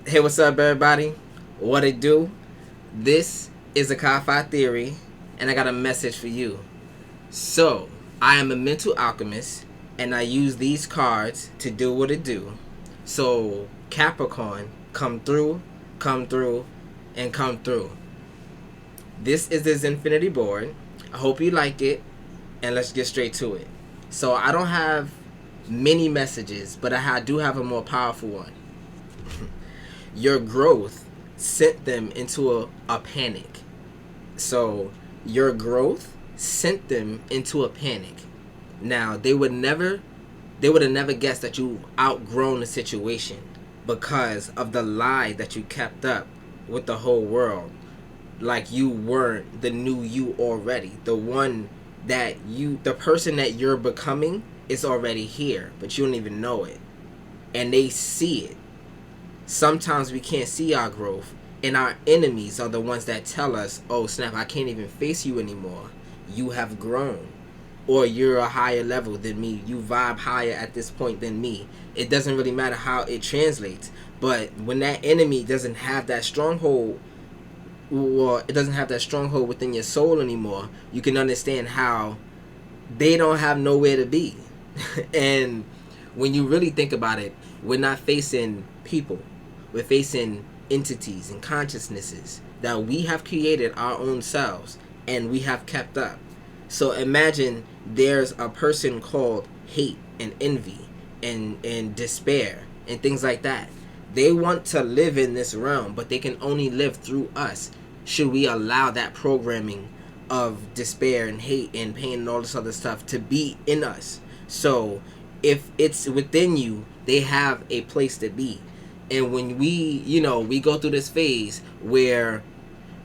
Hey, what's up, everybody? What it do? This is a Chi-Fi Theory, and I got a message for you. So, I am a mental alchemist, and I use these cards to do what it do. So, Capricorn, come through, and come through. This is the Zin-Finity Board. I hope you like it, and let's get straight to it. So, I don't have many messages, but I do have a more powerful one. Your growth sent them into a panic. So your growth sent them into a panic. Now they would have never guessed that you outgrown the situation because of the lie that you kept up with the whole world. Like you weren't the new you already. The person that you're becoming is already here, but you don't even know it. And they see it. Sometimes we can't see our growth, and our enemies are the ones that tell us, oh snap, I can't even face you anymore. You have grown, or you're a higher level than me. You vibe higher at this point than me. It doesn't really matter how it translates, but when that enemy doesn't have that stronghold, or it doesn't have that stronghold within your soul anymore, you can understand how they don't have nowhere to be. And when you really think about it, we're not facing people. We're facing entities and consciousnesses that we have created our own selves and we have kept up. So imagine there's a person called hate and envy and despair and things like that. They want to live in this realm, but they can only live through us. Should we allow that programming of despair and hate and pain and all this other stuff to be in us? So if it's within you, they have a place to be. And when we go through this phase where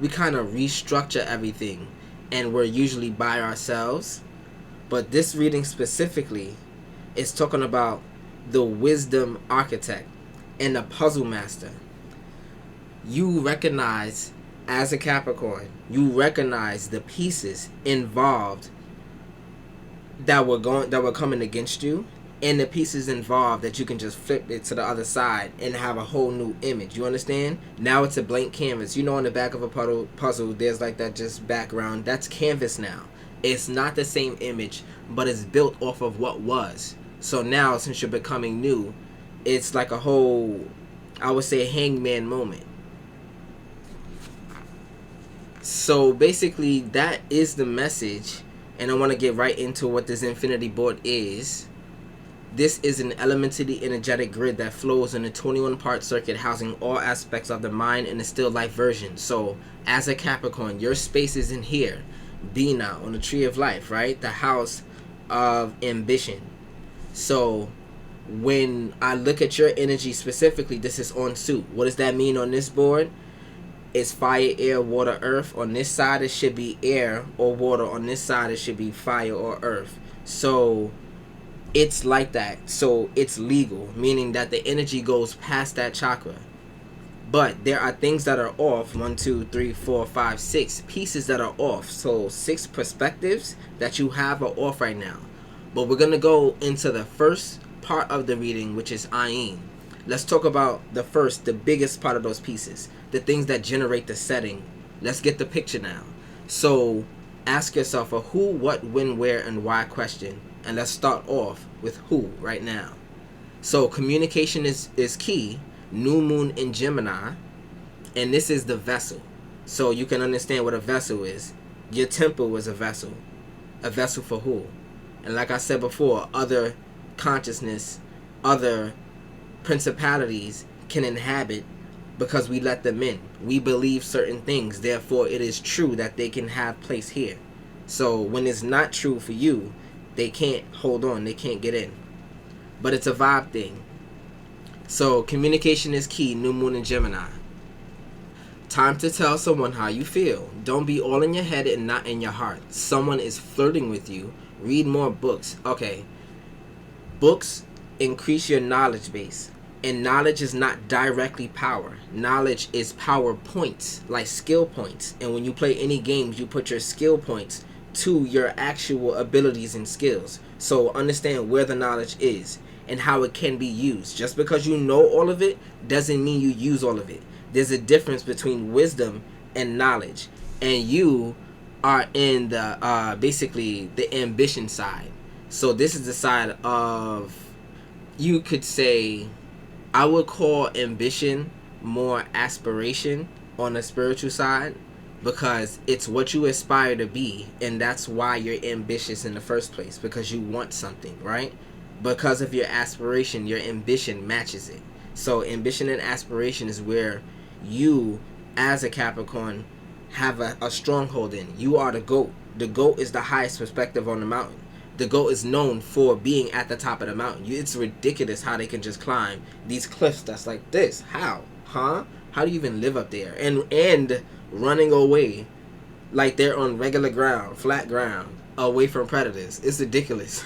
we kind of restructure everything and we're usually by ourselves. But this reading specifically is talking about the wisdom architect and the puzzle master. You recognize, as a Capricorn, you recognize the pieces involved that were coming against you, and the pieces involved that you can just flip it to the other side and have a whole new image. You understand? Now it's a blank canvas. You know, on the back of a puzzle, there's like that just background. That's canvas now. It's not the same image, but it's built off of what was. So now, since you're becoming new, it's like a whole, I would say, hangman moment. So basically, that is the message, and I want to get right into what this Zin-Finity Board is. This is an elementally energetic grid that flows in a 21-part circuit housing all aspects of the mind in a still life version. So, as a Capricorn, your space is in here. Bina, on the tree of life, right? The house of ambition. So, when I look at your energy specifically, this is on suit. What does that mean on this board? It's fire, air, water, earth. On this side, it should be air or water. On this side, it should be fire or earth. So it's like that. So it's legal, meaning that the energy goes past that chakra. But there are things that are off. 1, 2, 3, 4, 5, 6 pieces that are off. So 6 perspectives that you have are off right now. But we're going to go into the first part of the reading, which is Ayin. Let's talk about the biggest part of those pieces. The things that generate the setting. Let's get the picture now. So ask yourself a who, what, when, where, and why question. And let's start off with who right now. So communication is key. New moon in Gemini. And this is the vessel. So you can understand what a vessel is. Your temple is a vessel. A vessel for who? And like I said before, other consciousness, other principalities can inhabit because we let them in. We believe certain things. Therefore, it is true that they can have place here. So when it's not true for you, they can't hold on. They can't get in. But it's a vibe thing. So communication is key. New moon in Gemini. Time to tell someone how you feel. Don't be all in your head and not in your heart. Someone is flirting with you. Read more books. Okay. Books increase your knowledge base. And knowledge is not directly power. Knowledge is power points, like skill points. And when you play any games, you put your skill points to your actual abilities and skills. So understand where the knowledge is. and how it can be used. Just because you know all of it doesn't mean you use all of it. There's a difference between wisdom and knowledge, and you are in the basically the ambition side. So this is the side of, you could say, I would call ambition more aspiration on the spiritual side, because it's what you aspire to be, and that's why you're ambitious in the first place, because you want something, right? Because of your aspiration, your ambition matches it. So ambition and aspiration is where you, as a Capricorn, have a stronghold in. You are the GOAT. The GOAT is the highest perspective on the mountain. The GOAT is known for being at the top of the mountain. It's ridiculous how they can just climb these cliffs that's like this. How? Huh? How do you even live up there? And running away like they're on regular ground, flat ground, away from predators. It's ridiculous.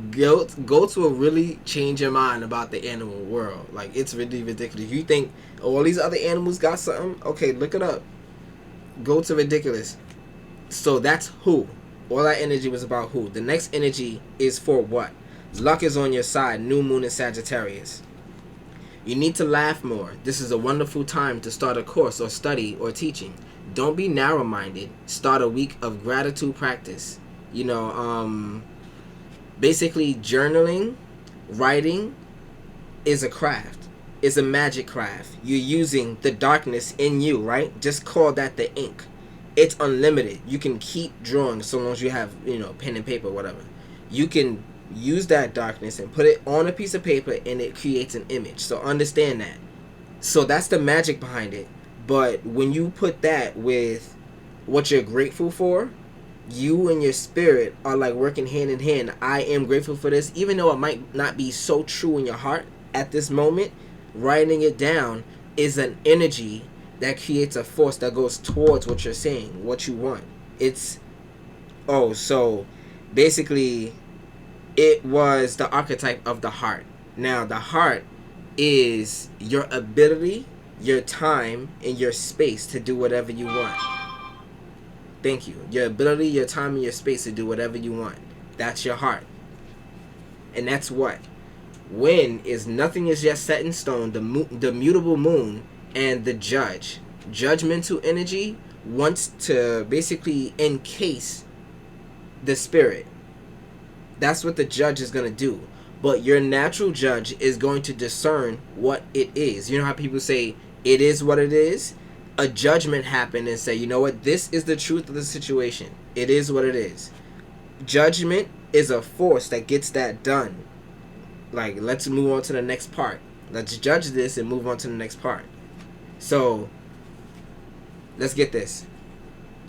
Goats will really change your mind about the animal world. Like, it's really ridiculous. You think all these other animals got something? Okay, look it up. Goats are ridiculous. So that's who. All that energy was about who. The next energy is for what? Luck is on your side. New moon in Sagittarius. You need to laugh more. This is a wonderful time to start a course or study or teaching. Don't be narrow-minded. Start a week of gratitude practice. Basically journaling, writing is a craft. It's a magic craft. You're using the darkness in you, right? Just call that the ink. It's unlimited. You can keep drawing so long as you have, pen and paper, whatever. You can use that darkness and put it on a piece of paper, and it creates an image. So understand that. So that's the magic behind it. But when you put that with what you're grateful for, you and your spirit are like working hand in hand. I am grateful for this, even though it might not be so true in your heart at this moment. Writing it down is an energy that creates a force that goes towards what you're saying, what you want. So basically it was the archetype of the heart. Now the heart is your ability, your time, and your space to do whatever you want. Thank you. Your ability, your time, and your space to do whatever you want. That's your heart. And that's what? When is nothing is yet set in stone, the mutable moon, and the judge. Judgmental energy wants to basically encase the spirit. That's what the judge is going to do. But your natural judge is going to discern what it is. You know how people say, it is what it is? A judgment happened and say, you know what? This is the truth of the situation. It is what it is. Judgment is a force that gets that done. Like, let's move on to the next part. Let's judge this and move on to the next part. So, let's get this.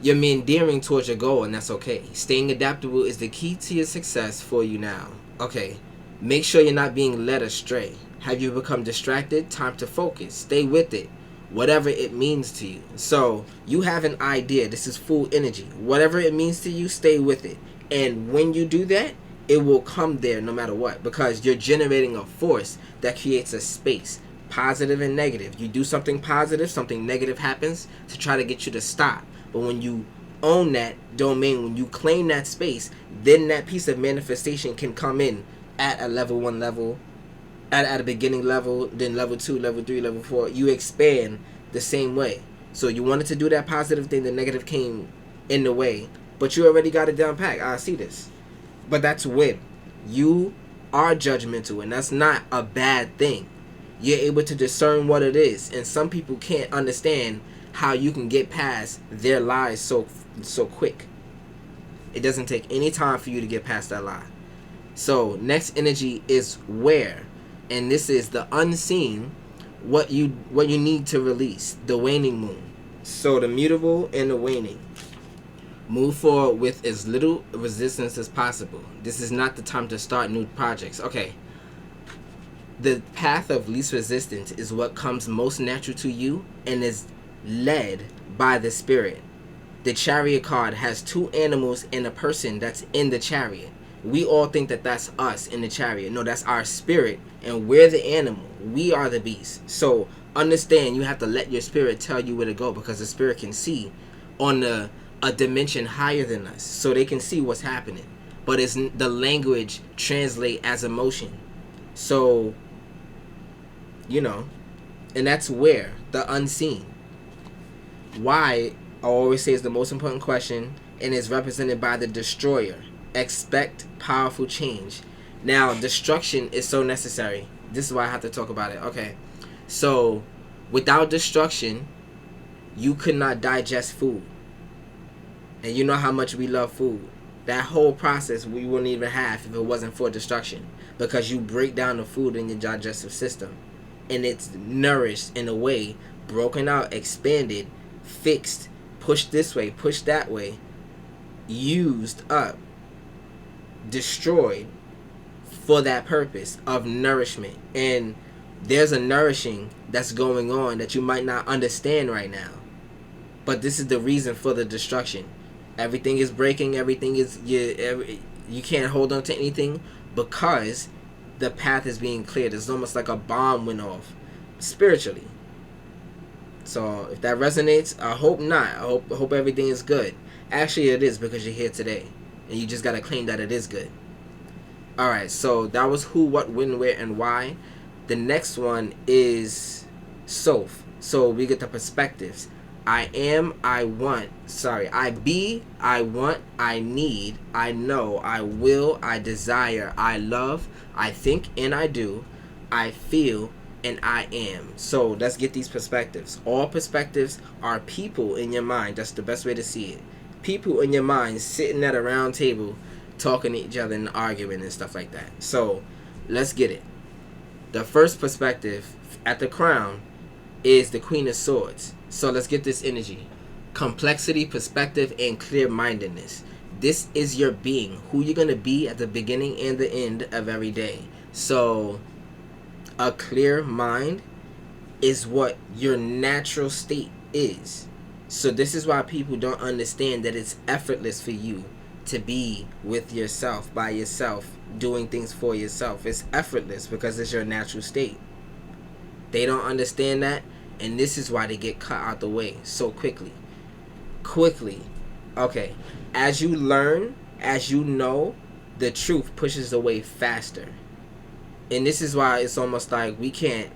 You're meandering towards your goal, and that's okay. Staying adaptable is the key to your success for you now. Okay, make sure you're not being led astray. Have you become distracted? Time to focus. Stay with it, whatever it means to you. So, you have an idea. This is full energy. Whatever it means to you, stay with it. And when you do that, it will come there no matter what, because you're generating a force that creates a space, positive and negative. You do something positive, something negative happens to try to get you to stop. But when you own that domain, when you claim that space, then that piece of manifestation can come in at a level 1 level, at a beginning level, then level 2, level 3, level 4. You expand the same way. So you wanted to do that positive thing, the negative came in the way, but you already got it down pat. I see this. But that's when you are judgmental, and that's not a bad thing. You're able to discern what it is, and some people can't understand how you can get past their lies so quick. It doesn't take any time for you to get past that lie. So next energy is where, and this is the unseen, what you need to release, the waning moon. So the mutable and the waning. Move forward with as little resistance as possible. This is not the time to start new projects. Okay. The path of least resistance is what comes most natural to you and is led by the spirit. The chariot card has 2 animals and a person that's in the chariot. We all think that that's us in the chariot. No, that's our spirit, and we're the animal. We are the beast. So understand, you have to let your spirit tell you where to go, because the spirit can see on a dimension higher than us, so they can see what's happening. but it's the language translate as emotion. So, you know, and that's where the unseen. Why, I always say, is the most important question, and is represented by the destroyer. Expect powerful change. Now, destruction is so necessary. This is why I have to talk about it. Okay, so without destruction, you could not digest food. And you know how much we love food. That whole process we wouldn't even have if it wasn't for destruction. Because you break down the food in your digestive system. And it's nourished in a way, broken out, expanded, fixed, pushed this way, pushed that way, used up, destroyed for that purpose of nourishment. And there's a nourishing that's going on that you might not understand right now. But this is the reason for the destruction. Everything is breaking. Everything is you can't hold on to anything because the path is being cleared. It's almost like a bomb went off spiritually. So if that resonates, I hope not. I hope everything is good. Actually, it is, because you're here today, and you just gotta claim that it is good. All right. So that was who, what, when, where, and why. The next one is Soph. So we get the perspectives. I am, I want, I be, I want, I need, I know, I will, I desire, I love, I think, and I do, I feel, and I am. So let's get these perspectives. All perspectives are people in your mind. That's the best way to see it. People in your mind sitting at a round table talking to each other and arguing and stuff like that. So let's get it. The first perspective at the crown is the Queen of Swords. So let's get this energy. Complexity, perspective, and clear-mindedness. This is your being, who you're going to be at the beginning and the end of every day. So a clear mind is what your natural state is. So this is why people don't understand that it's effortless for you to be with yourself, by yourself, doing things for yourself. It's effortless because it's your natural state. They don't understand that. And this is why they get cut out the way so quickly. Okay. As you learn, as you know, the truth pushes away faster. And this is why it's almost like we can't,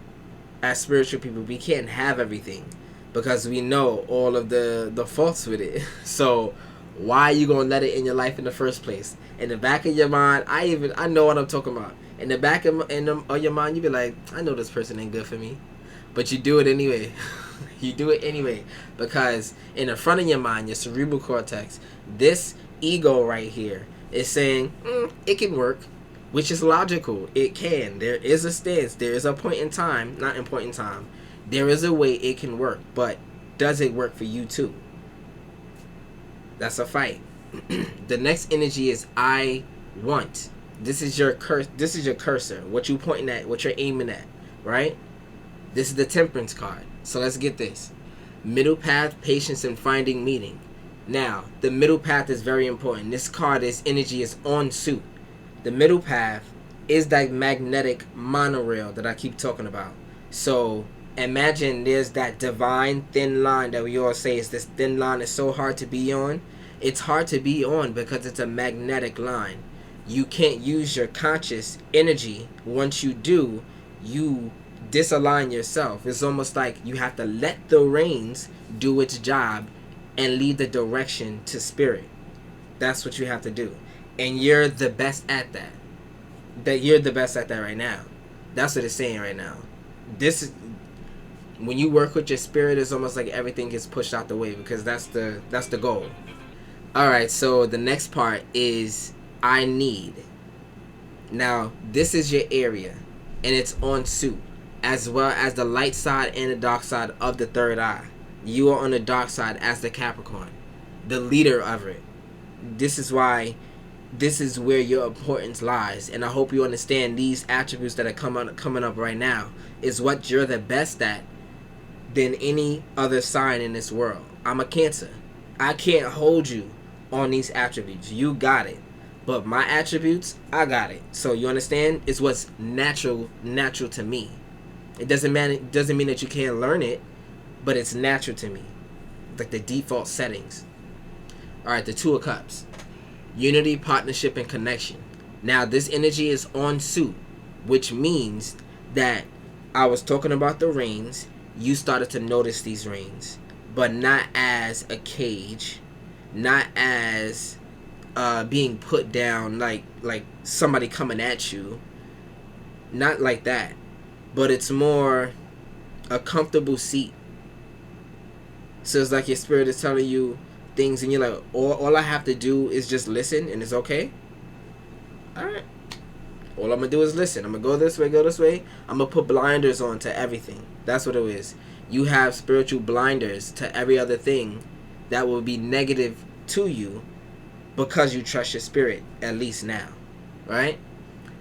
as spiritual people, we can't have everything. Because we know all of the faults with it. So why are you going to let it in your life in the first place? In the back of your mind, I know what I'm talking about. In the back of your mind, you be like, I know this person ain't good for me. But you do it anyway. You do it anyway. Because in the front of your mind, your cerebral cortex, this ego right here is saying, it can work. Which is logical. It can. There is a stance. There is a point in time. Not in point in time. There is a way it can work. But does it work for you too? That's a fight. The next energy is I want. This is your cursor. What you pointing at. What you're aiming at. Right? This is the Temperance card. So let's get this. Middle path, patience, and finding meaning. Now, the middle path is very important. This card, this energy is on suit. The middle path is that magnetic monorail that I keep talking about. So imagine there's that divine thin line that we all say is this thin line is so hard to be on. It's hard to be on because it's a magnetic line. You can't use your conscious energy. Once you do, you disalign yourself. It's almost like you have to let the reins do its job and lead the direction to spirit. That's what you have to do. And you're the best at that. You're the best at that right now. That's what it's saying right now. This is when you work with your spirit, it's almost like everything gets pushed out the way because that's the goal. Alright, so the next part is I need. Now, this is your area and it's on suit, as well as the light side and the dark side of the third eye. You are on the dark side as the Capricorn, the leader of it. This is why this is where your importance lies. And I hope you understand these attributes that are coming up right now is what you're the best at than any other sign in this world. I'm a Cancer. I can't hold you on these attributes. You got it. But my attributes, I got it. So you understand? It's what's natural to me. It doesn't mean that you can't learn it, but it's natural to me. Like the default settings. Alright, the Two of Cups. unity, partnership, and connection. Now, this energy is on suit, which means that I was talking about the reins. You started to notice these reins, but not as a cage, not as being put down like somebody coming at you, not like that, but it's more a comfortable seat. So it's like your spirit is telling you things, and you're like, all I have to do is just listen, and it's okay. All right. All I'm gonna do is listen. I'm gonna go this way. I'm gonna put blinders on to everything. That's what it is. You have spiritual blinders to every other thing that will be negative to you because you trust your spirit, at least now, right?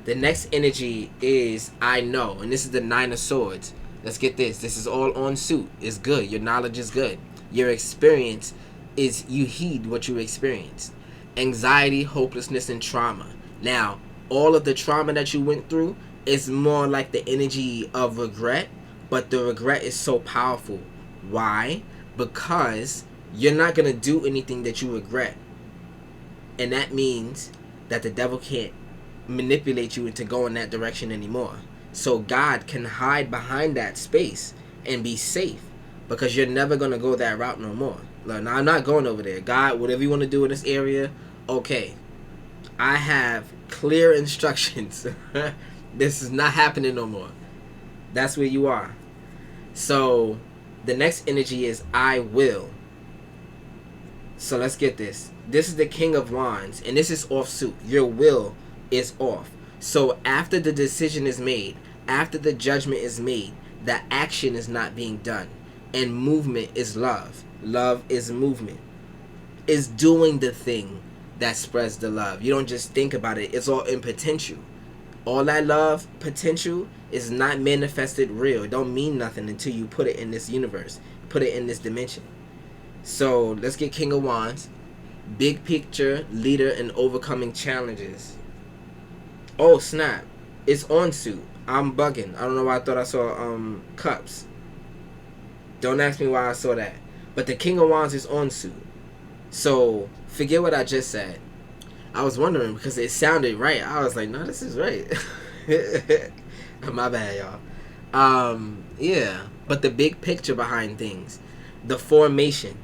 The next energy is I know, and this is the Nine of Swords. Let's get this. This is all on suit. It's good. Your knowledge is good. Your experience is you heed what you experienced. Anxiety, hopelessness, and trauma. Now, all of the trauma that you went through is more like the energy of regret, but the regret is so powerful. Why? Because you're not going to do anything that you regret. And that means that the devil can't manipulate you into going that direction anymore. So God can hide behind that space and be safe, because you're never going to go that route no more. Like, now, I'm not going over there. God, whatever you want to do in this area, okay. I have clear instructions. This is not happening no more. That's where you are. So the next energy is I will. So let's get this. This is the King of Wands, and this is off suit. Your will is off. So after the decision is made, after the judgment is made, the action is not being done. And movement is love. Love is movement. Is doing the thing that spreads the love. You don't just think about it. It's all in potential. All that love potential is not manifested real. It don't mean nothing until you put it in this universe. Put it in this dimension. So let's get King of Wands. Big picture, leader, and overcoming challenges. Oh snap. It's on suit. I'm bugging. I don't know why I thought I saw cups. Don't ask me why I saw that. But the King of Wands is on suit. So forget what I just said. I was wondering because it sounded right. I was like, no, this is right. My bad, y'all. Yeah. But the big picture behind things. The formation.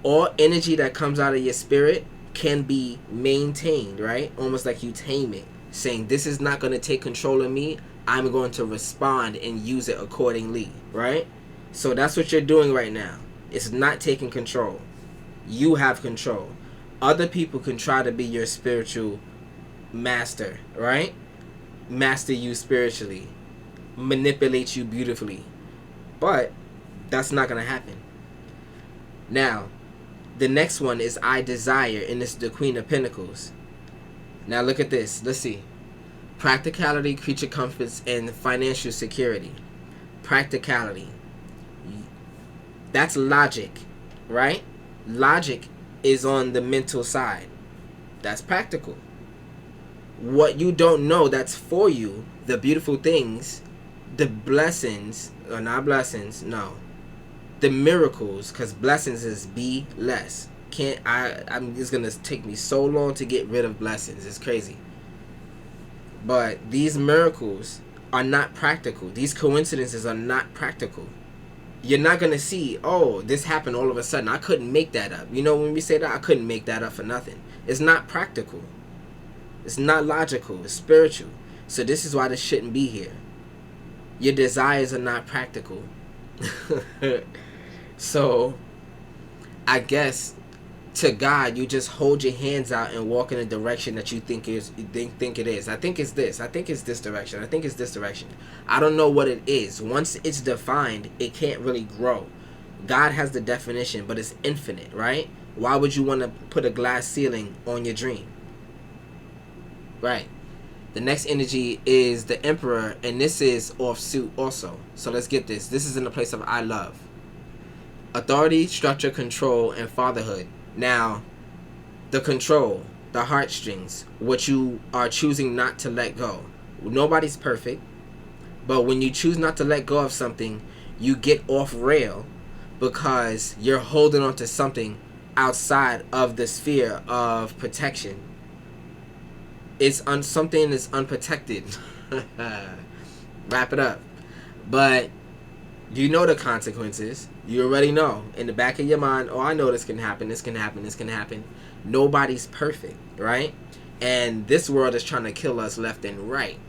All energy that comes out of your spirit can be maintained, right? Almost like you tame it. Saying, this is not going to take control of me. I'm going to respond and use it accordingly, right? So that's what you're doing right now. It's not taking control. You have control. Other people can try to be your spiritual master, right? Master you spiritually. Manipulate you beautifully. But that's not going to happen. Now, the next one is I desire, and it's the Queen of Pentacles. Now look at this. Let's see. Practicality, creature comforts, and financial security. Practicality. That's logic, right? Logic is on the mental side. That's practical. What you don't know that's for you, the beautiful things, the blessings, or not blessings, no. The miracles, because blessings is be less. It's going to take me so long to get rid of blessings. It's crazy. But these miracles are not practical. These coincidences are not practical. You're not going to see, oh, this happened all of a sudden. I couldn't make that up. You know, when we say that, I couldn't make that up for nothing. It's not practical. It's not logical. It's spiritual. So this is why this shouldn't be here. Your desires are not practical. So, I guess, to God, you just hold your hands out and walk in a direction that you think it is. I think it's this. I think it's this direction. I think it's this direction. I don't know what it is. Once it's defined, it can't really grow. God has the definition, but it's infinite, right? Why would you want to put a glass ceiling on your dream? Right. The next energy is the Emperor, and this is off suit also. So let's get this. This is in the place of I love. Authority, structure, control, and fatherhood. Now, the control, the heartstrings, what you are choosing not to let go. Nobody's perfect, but when you choose not to let go of something, you get off rail because you're holding on to something outside of the sphere of protection. It's something that's unprotected. Wrap it up. But you know the consequences. You already know in the back of your mind, oh, I know this can happen, this can happen, this can happen. Nobody's perfect, right? And this world is trying to kill us left and right.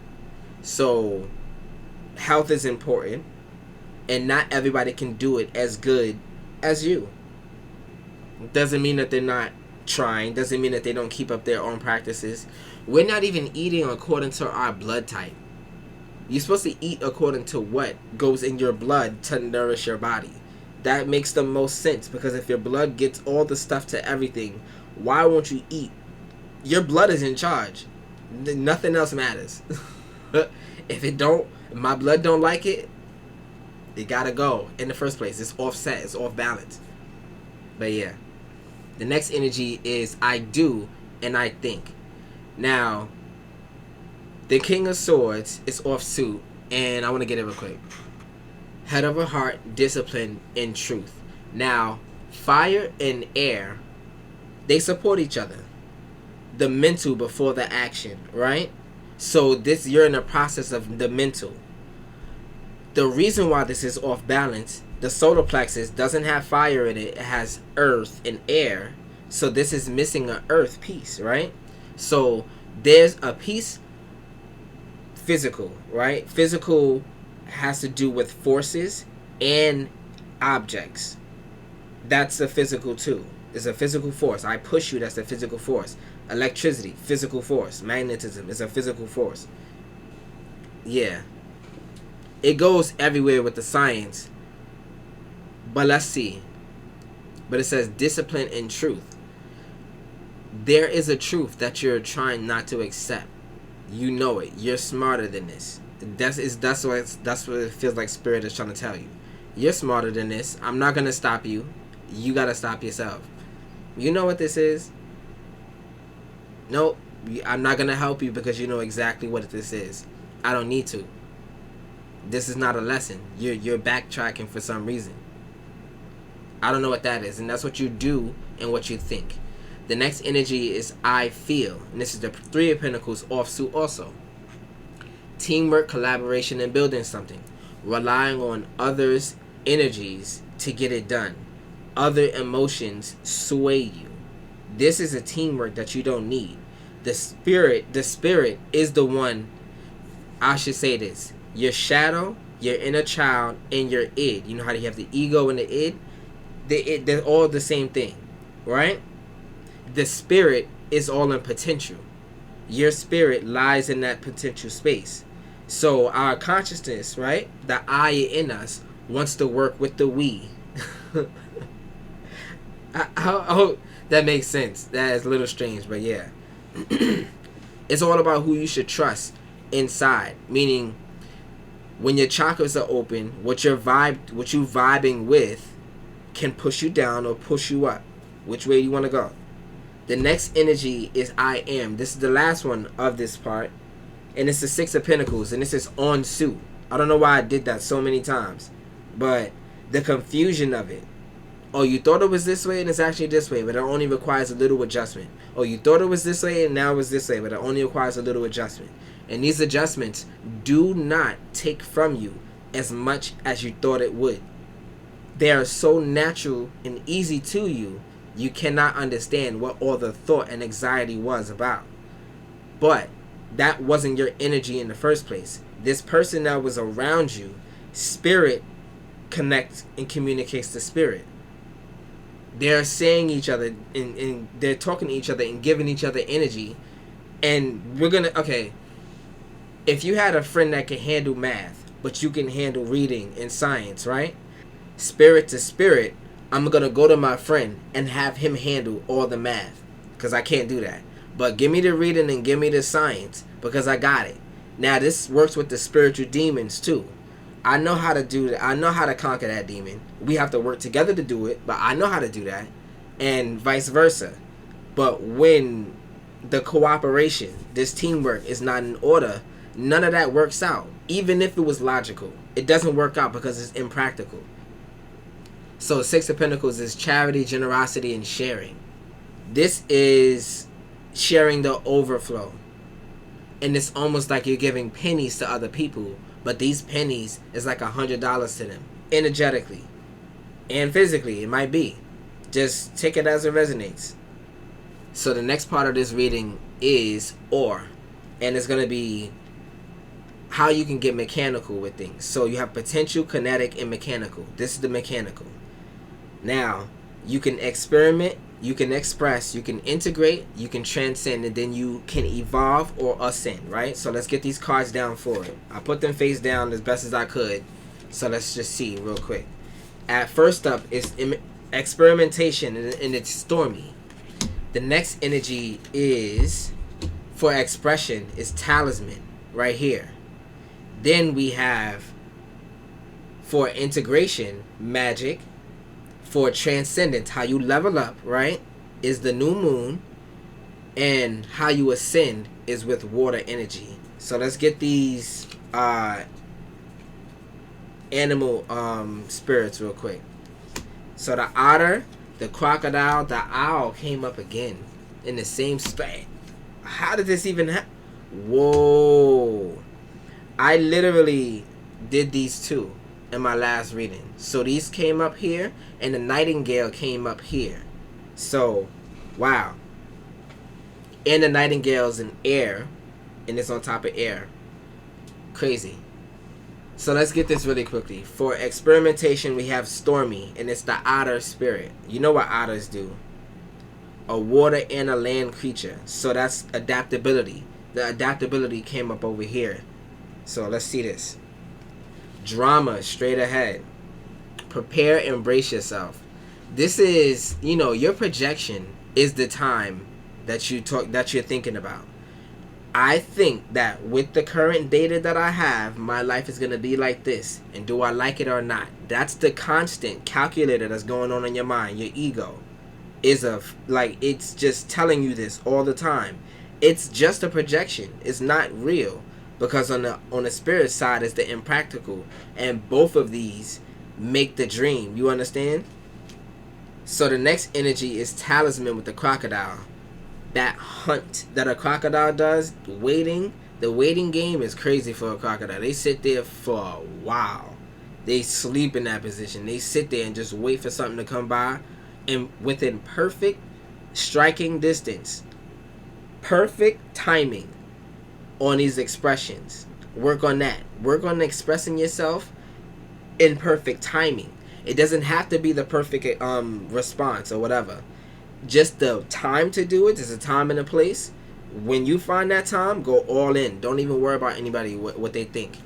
So health is important, and not everybody can do it as good as you. Doesn't mean that they're not trying, doesn't mean that they don't keep up their own practices. We're not even eating according to our blood type. You're supposed to eat according to what goes in your blood to nourish your body. That makes the most sense, because if your blood gets all the stuff to everything, why won't you eat? Your blood is in charge. Nothing else matters. If my blood don't like it, it gotta go in the first place. It's offset, it's off balance. But yeah, the next energy is I do and I think. Now, the King of Swords is off suit, and I want to get it real quick. Head over heart, discipline, and truth. Now, fire and air, they support each other. The mental before the action, right? So you're in the process of the mental. The reason why this is off balance, the solar plexus doesn't have fire in it. It has earth and air. So this is missing an earth piece, right? So there's a piece physical, right? Physical has to do with forces and objects. That's a physical too. It's a physical force. I push you, that's a physical force. Electricity, physical force. Magnetism is a physical force. Yeah. It goes everywhere with the science. But let's see. But it says discipline and truth. There is a truth that you're trying not to accept. You know it. You're smarter than this. That's what it feels like Spirit is trying to tell you. You're smarter than this. I'm not going to stop you. You got to stop yourself. You know what this is? Nope. I'm not going to help you because you know exactly what this is. I don't need to. This is not a lesson. You're backtracking for some reason. I don't know what that is. And that's what you do and what you think. The next energy is I feel. And this is the Three of Pentacles offsuit also. Teamwork, collaboration, and building something. Relying on others' energies to get it done. Other emotions sway you. This is a teamwork that you don't need. The spirit is the one, I should say this. Your shadow, your inner child, and your id. You know how you have the ego and the id? They're all the same thing, right? The spirit is all in potential. Your spirit lies in that potential space. So our consciousness, right? The I in us wants to work with the we. I hope that makes sense. That is a little strange, but yeah. It's all about who you should trust inside. Meaning, when your chakras are open, what you vibing with can push you down or push you up. Which way you want to go? The next energy is I am. This is the last one of this part. And it's the Six of Pentacles. And this is on suit. I don't know why I did that so many times. But the confusion of it. Oh, you thought it was this way and it's actually this way. But it only requires a little adjustment. Oh, you thought it was this way and now it's this way. But it only requires a little adjustment. And these adjustments do not take from you as much as you thought it would. They are so natural and easy to you. You cannot understand what all the thought and anxiety was about. But that wasn't your energy in the first place. This person that was around you, spirit connects and communicates to spirit. They're saying each other and they're talking to each other and giving each other energy. And we're going to, okay, if you had a friend that can handle math, but you can handle reading and science, right? Spirit to spirit, I'm going to go to my friend and have him handle all the math because I can't do that. But give me the reading and give me the science because I got it. Now, this works with the spiritual demons too. I know how to do that. I know how to conquer that demon. We have to work together to do it, but I know how to do that. And vice versa. But when the cooperation, this teamwork is not in order, none of that works out. Even if it was logical, it doesn't work out because it's impractical. So Six of Pentacles is charity, generosity, and sharing. This is sharing the overflow. And it's almost like you're giving pennies to other people, but these pennies is like $100 to them, energetically and physically. It might be. Just take it as it resonates. So the next part of this reading is or, and it's going to be how you can get mechanical with things. So you have potential, kinetic, and mechanical. This is the mechanical. Now, you can experiment, you can express, you can integrate, you can transcend, and then you can evolve or ascend, right? So let's get these cards down for it. I put them face down as best as I could. So let's just see real quick. At first up is experimentation, and it's stormy. The next energy is, for expression, is talisman, right here. Then we have, for integration, magic. For transcendence, how you level up, right, is the new moon. And how you ascend is with water energy. So let's get these animal spirits real quick. So the otter, the crocodile, the owl came up again in the same spot. How did this even happen? Whoa. I literally did these two in my last reading. So these came up here, and the nightingale came up here. So, wow. And the nightingale's in air, and it's on top of air. Crazy. So let's get this really quickly. For experimentation, we have stormy, and it's the otter spirit. You know what otters do? A water and a land creature. So that's adaptability. The adaptability came up over here. So let's see this. Drama straight ahead. Prepare and brace yourself. This is, your projection is the time that you're thinking about. I think that with the current data that I have, my life is going to be like this. And do I like it or not? That's the constant calculator that's going on in your mind. Your ego is it's just telling you this all the time. It's just a projection. It's not real. Because on the spirit side is the impractical. And both of these make the dream. You understand? So the next energy is talisman with the crocodile. That hunt that a crocodile does, the waiting game is crazy for a crocodile. They sit there for a while. They sleep in that position. They sit there and just wait for something to come by. And within perfect striking distance, perfect timing, on these expressions. Work on that. Work on expressing yourself in perfect timing. It doesn't have to be the perfect response or whatever. Just the time to do it. There's a time and a place. When you find that time, go all in. Don't even worry about anybody what they think.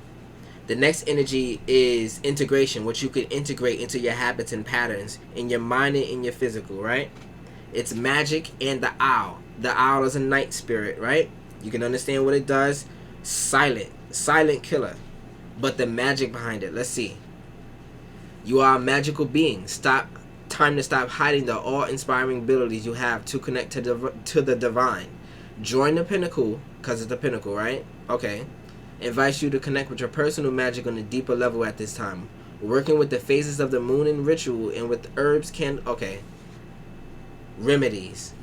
The next energy is integration, which you could integrate into your habits and patterns in your mind and in your physical, right? It's magic and the owl. The owl is a night spirit, right? You can understand what it does. Silent killer. But the magic behind it. Let's see. You are a magical being. Time to stop hiding the awe-inspiring abilities you have to connect to the divine. Join the pinnacle, because it's the pinnacle, right? Okay. Invites you to connect with your personal magic on a deeper level at this time. Working with the phases of the moon in ritual and with herbs okay. Remedies.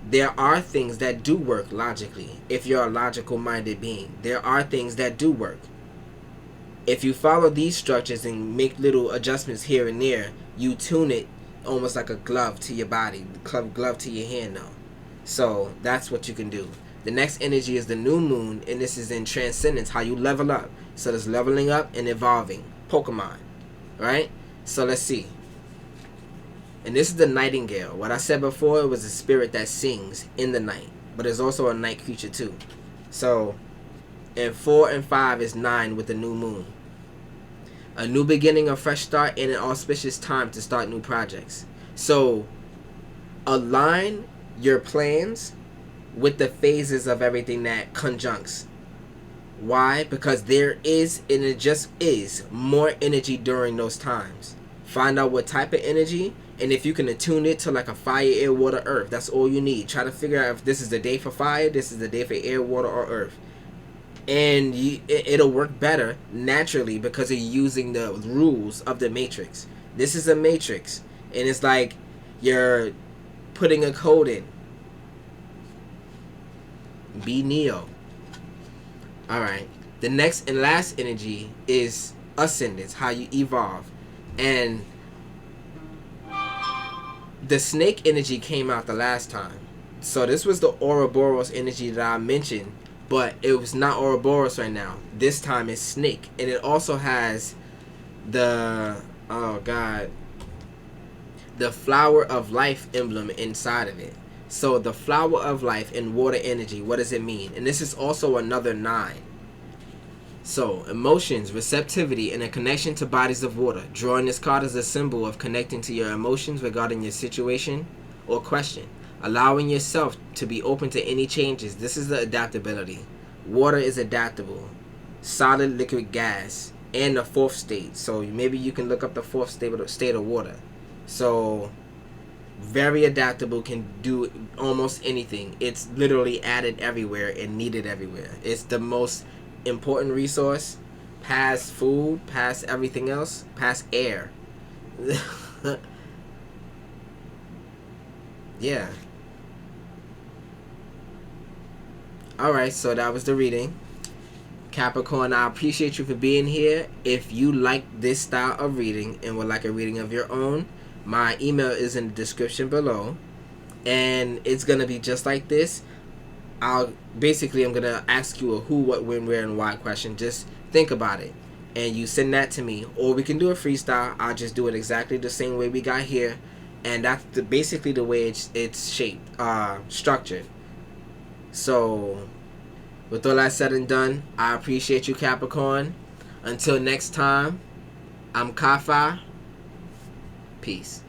There are things that do work logically. If you're a logical minded being, there are things that do work. If you follow these structures and make little adjustments here and there, you tune it almost like a glove to your body, glove to your hand now. So that's what you can do. The next energy is the new moon, and this is in transcendence, how you level up. So there's leveling up and evolving. Pokemon, right? So let's see. And this is the nightingale. What I said before, it was a spirit that sings in the night. But it's also a night creature too. So, and 4 and 5 is 9 with the new moon. A new beginning, a fresh start, and an auspicious time to start new projects. So, align your plans with the phases of everything that conjuncts. Why? Because there is, and it just is, more energy during those times. Find out what type of energy, and if you can attune it to like a fire, air, water, earth. That's all you need. Try to figure out if this is the day for fire, this is the day for air, water, or earth. And it'll work better naturally because you're using the rules of the matrix. This is a matrix, and it's like you're putting a code in. Be Neo. Alright. The next and last energy is ascendants, how you evolve. And the snake energy came out the last time. So this was the Ouroboros energy that I mentioned, but it was not Ouroboros right now. This time it's snake. And it also has the, oh God, the flower of life emblem inside of it. So the flower of life in water energy, what does it mean? And this is also another 9. So emotions, receptivity, and a connection to bodies of water. Drawing this card is a symbol of connecting to your emotions regarding your situation or question. Allowing yourself to be open to any changes. This is the adaptability. Water is adaptable. Solid, liquid, gas, and the 4th state. So maybe you can look up the 4th state of water. So very adaptable, can do almost anything. It's literally added everywhere and needed everywhere. It's the most important resource, past food, past everything else, past air. Yeah. Alright, so that was the reading. Capricorn, I appreciate you for being here. If you like this style of reading and would like a reading of your own, my email is in the description below, and it's gonna be just like this. I'm gonna ask you a who, what, when, where, and why question. Just think about it, and you send that to me, or we can do a freestyle. I'll just do it exactly the same way we got here, and that's basically the way it's shaped, structured. So, with all that said and done, I appreciate you, Capricorn. Until next time, I'm Kafa. Peace.